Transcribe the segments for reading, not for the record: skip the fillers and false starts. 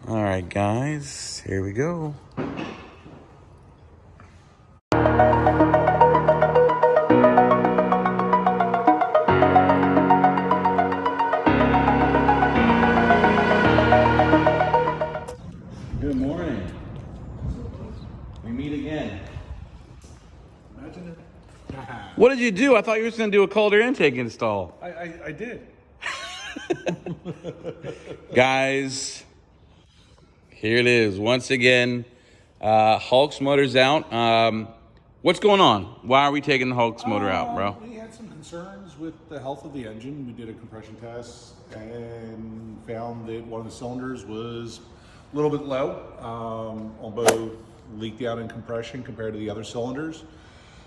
All right, guys, here we go. Good morning. We meet again. Imagine it. What did you do? I thought you were just going to do a cold air intake install. I did. Guys, here it is. Once again, Hulk's motor's out. What's going on? Why are we taking the Hulk's motor out, bro? We had some concerns with the health of the engine. We did a compression test and found that one of the cylinders was a little bit low on both leaked out in compression compared to the other cylinders.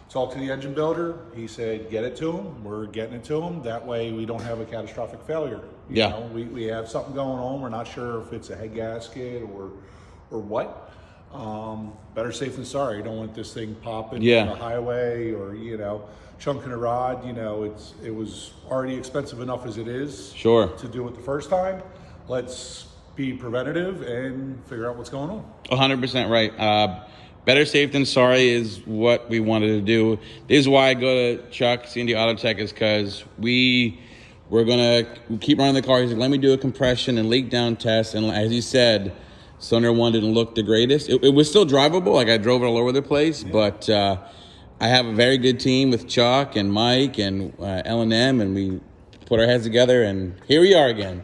Talked to the engine builder. He said, get it to him. We're getting it to him. That way we don't have a catastrophic failure. You know, we have something going on. We're not sure if it's a head gasket or what. Better safe than sorry. You don't want this thing popping on the highway or, you know, chunking a rod. You know, it was already expensive enough as it is to do it the first time. Let's be preventative and figure out what's going on. 100% right. Better safe than sorry is what we wanted to do. This is why I go to Chuck, C&D Auto Tech, is because we're going to keep running the car. He's like, let me do a compression and leak down test. And as he said, cylinder 1 didn't look the greatest. It was still drivable. Like, I drove it all over the place. But I have a very good team with Chuck and Mike and L&M, and we put our heads together, and here we are again.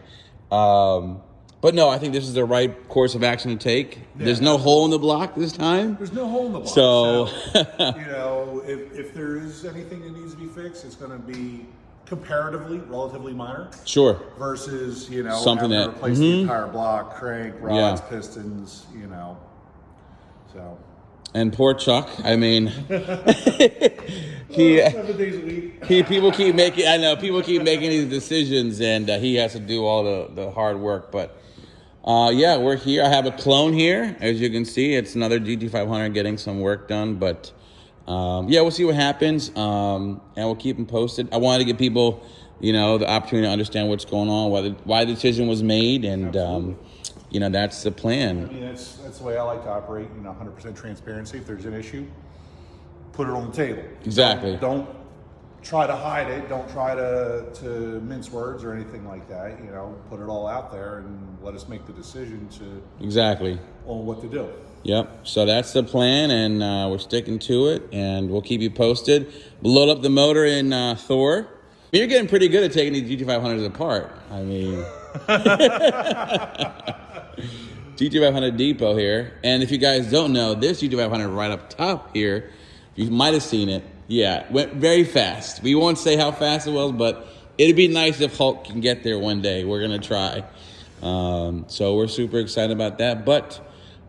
But no, I think this is the right course of action to take. Yeah. There's no hole in the block this time. There's no hole in the block. So you know, if there is anything that needs to be fixed, it's going to be comparatively, relatively minor. Sure. Versus, you know, something having that to replace the entire block, crank, rods, pistons, you know. So. And poor Chuck, I mean, he 7 days a week. People keep making these decisions, and he has to do all the hard work. But yeah, we're here. I have a clone here, as you can see. It's another GT500 getting some work done. But yeah, we'll see what happens, and we'll keep them posted. I wanted to give people, you know, the opportunity to understand what's going on, why the decision was made, and you know, that's the plan. I mean, that's the way I like to operate. You know, 100% transparency. If there's an issue, put it on the table. Exactly. Don't try to hide it. Don't try to mince words or anything like that. You know, put it all out there and let us make the decision on what to do. Yep. So that's the plan, and we're sticking to it, and we'll keep you posted. We'll load up the motor in Thor. You're getting pretty good at taking these GT500s apart. I mean, GT500 Depot here. And if you guys don't know, this GT500 right up top here, you might have seen it. Yeah, went very fast. We won't say how fast it was, but it'd be nice if Hulk can get there one day. We're going to try. So we're super excited about that. But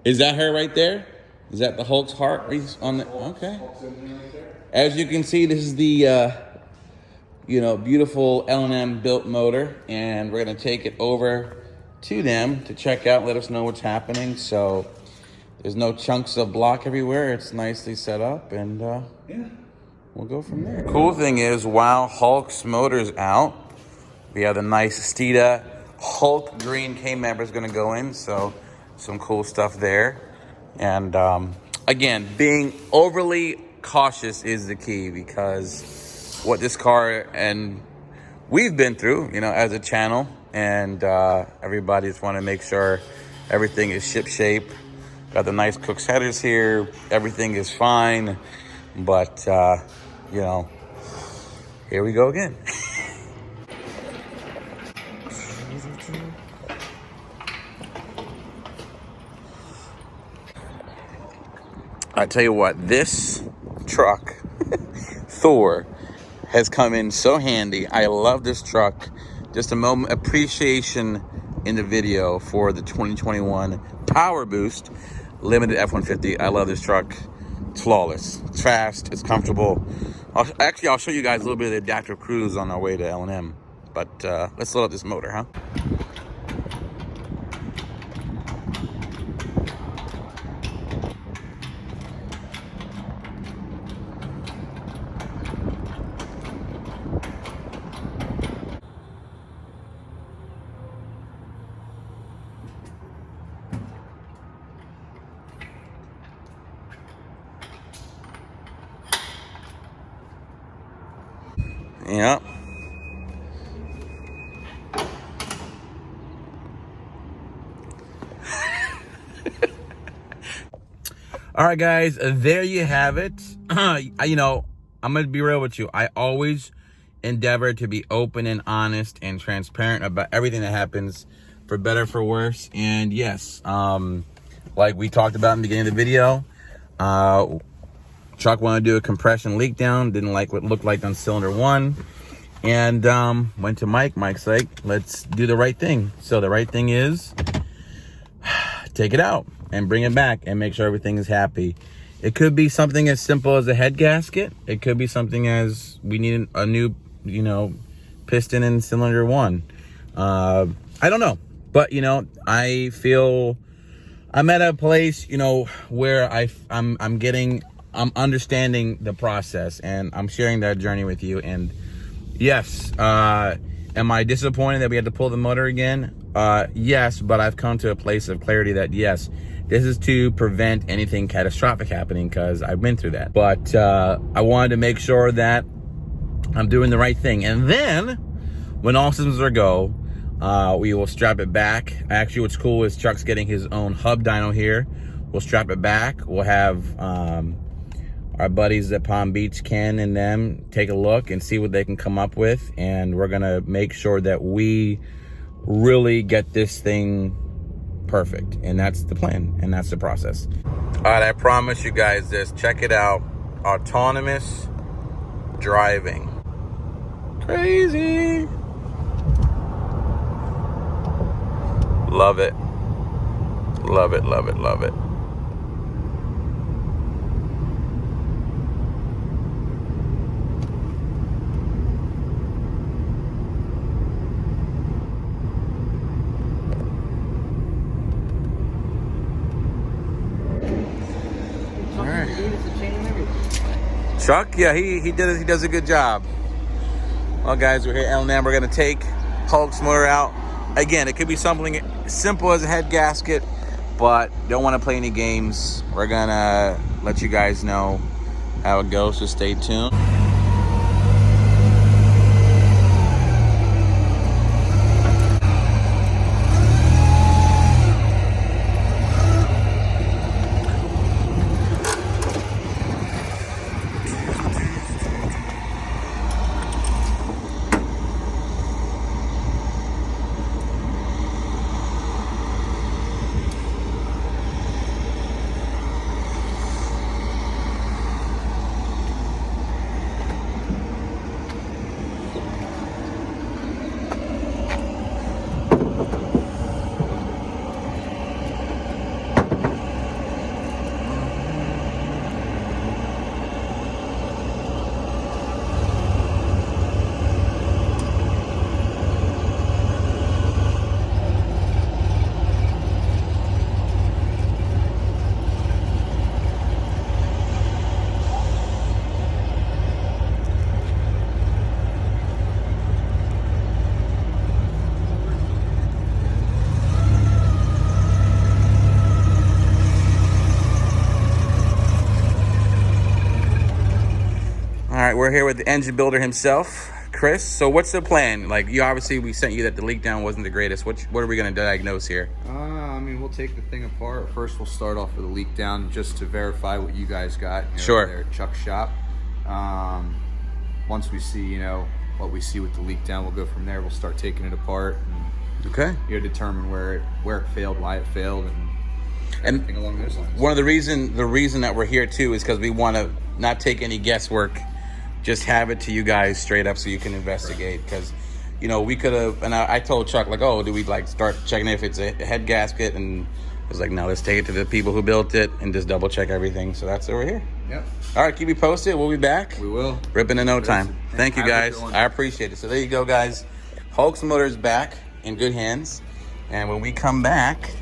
is that her right there? Is that the Hulk's heart on the? Okay. As you can see, this is the you know, beautiful L&M built motor, and we're going to take it over to them to check out, let us know what's happening. So there's no chunks of block everywhere. It's nicely set up, and yeah, we'll go from there. Cool thing is, while Hulk's motor's out, we have the nice Steeda Hulk green K-member is going to go in, so some cool stuff there. And again, being overly cautious is the key, because what this car and we've been through, you know, as a channel, and everybody just want to make sure everything is ship shape. Got the nice Cook's headers here. Everything is fine, but you know, here we go again. I tell you what, this truck, Thor, has come in so handy. I love this truck. Just a moment appreciation in the video for the 2021 Power Boost Limited F-150. I love this truck. It's flawless. It's fast. It's comfortable. I'll show you guys a little bit of the adaptive cruise on our way to L&M. But let's load up this motor, huh? Yep. All right, guys, there you have it. You know, I'm going to be real with you. I always endeavor to be open and honest and transparent about everything that happens, for better, for worse. And yes, like we talked about in the beginning of the video, Chuck wanted to do a compression leak down, didn't like what it looked like on cylinder 1. And went to Mike. Mike's like, let's do the right thing. So the right thing is take it out and bring it back and make sure everything is happy. It could be something as simple as a head gasket. It could be something as we need a new, you know, piston in cylinder 1. I don't know. But, you know, I feel I'm at a place, you know, where I'm understanding the process, and I'm sharing that journey with you. And yes, am I disappointed that we had to pull the motor again? Yes, but I've come to a place of clarity that yes, this is to prevent anything catastrophic happening, because I've been through that. But I wanted to make sure that I'm doing the right thing. And then when all systems are go, we will strap it back. Actually, what's cool is Chuck's getting his own hub dyno here. We'll strap it back. We'll have our buddies at Palm Beach, Ken and them, take a look and see what they can come up with. And we're gonna make sure that we really get this thing perfect. And that's the plan, and that's the process. All right, I promise you guys this. Check it out. Autonomous driving. Crazy. Love it. Love it, love it, love it. Chuck, yeah, he does a good job. Well, guys, we're here at L&M. We're gonna take Hulk's motor out. Again, it could be something simple as a head gasket, but don't want to play any games. We're gonna let you guys know how it goes, so stay tuned. All right, we're here with the engine builder himself, Chris. So what's the plan? Like, we sent you that the leak down wasn't the greatest. What are we gonna diagnose here? I mean, we'll take the thing apart. First, we'll start off with a leak down just to verify what you guys got. Sure. There at Chuck's shop. Once we see, what we see with the leak down, we'll go from there. We'll start taking it apart. And, okay. Determine where it failed, why it failed, and everything along those lines. One of the reason that we're here too is because we want to not take any guesswork. Just have it to you guys straight up so you can investigate. Because, we could have, and I told Chuck, like, oh, do we start checking if it's a head gasket? And I was like, no, let's take it to the people who built it and just double check everything. So that's over here. Yep. All right, keep me posted. We'll be back. We will. Ripping in no time. Thank you, guys. I appreciate it. So there you go, guys. Hulk's motor's back in good hands. And when we come back,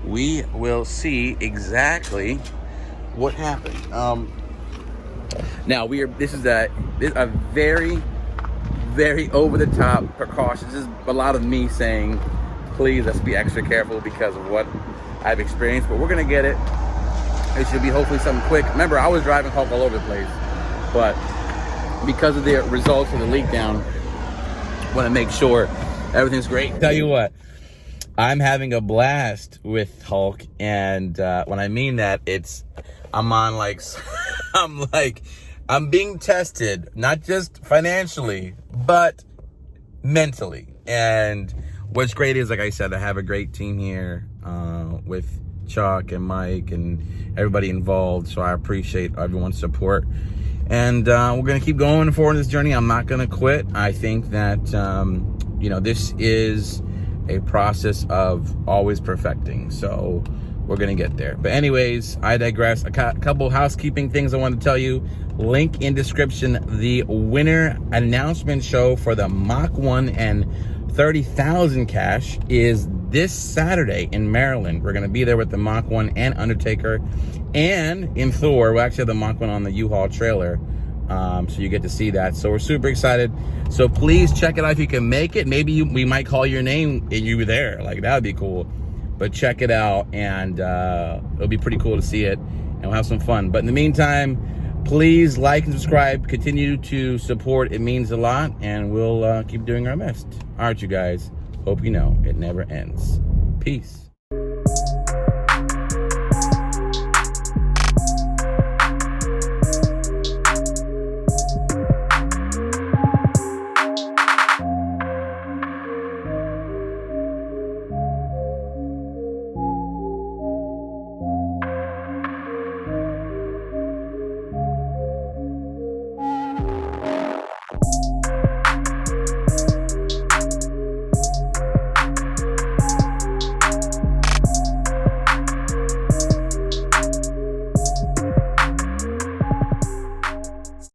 we will see exactly what happened. Now this is a very, very over-the-top precautions. This is a lot of me saying, please, let's be extra careful because of what I've experienced. But we're gonna get it. It should be hopefully something quick. Remember, I was driving Hulk all over the place, but because of the results of the leak down, want to make sure everything's great. Tell you what, I'm having a blast with Hulk, and when I mean that, I'm on like, I'm being tested, not just financially, but mentally. And what's great is, like I said, I have a great team here with Chuck and Mike and everybody involved. So I appreciate everyone's support. And we're going to keep going forward in this journey. I'm not going to quit. I think that, this is a process of always perfecting. So we're going to get there. But anyways, I digress. A couple housekeeping things I want to tell you. Link in description. The winner announcement show for the Mach 1 and 30,000 cash is this Saturday in Maryland. We're going to be there with the Mach 1 and Undertaker. And in Thor, we'll actually have the Mach 1 on the U-Haul trailer. So you get to see that. So we're super excited. So please check it out if you can make it. Maybe we might call your name and you were there. Like, that would be cool. But check it out, and it'll be pretty cool to see it, and we'll have some fun. But in the meantime, please like and subscribe. Continue to support. It means a lot, and we'll keep doing our best. All right, you guys. Hope you know it never ends. Peace.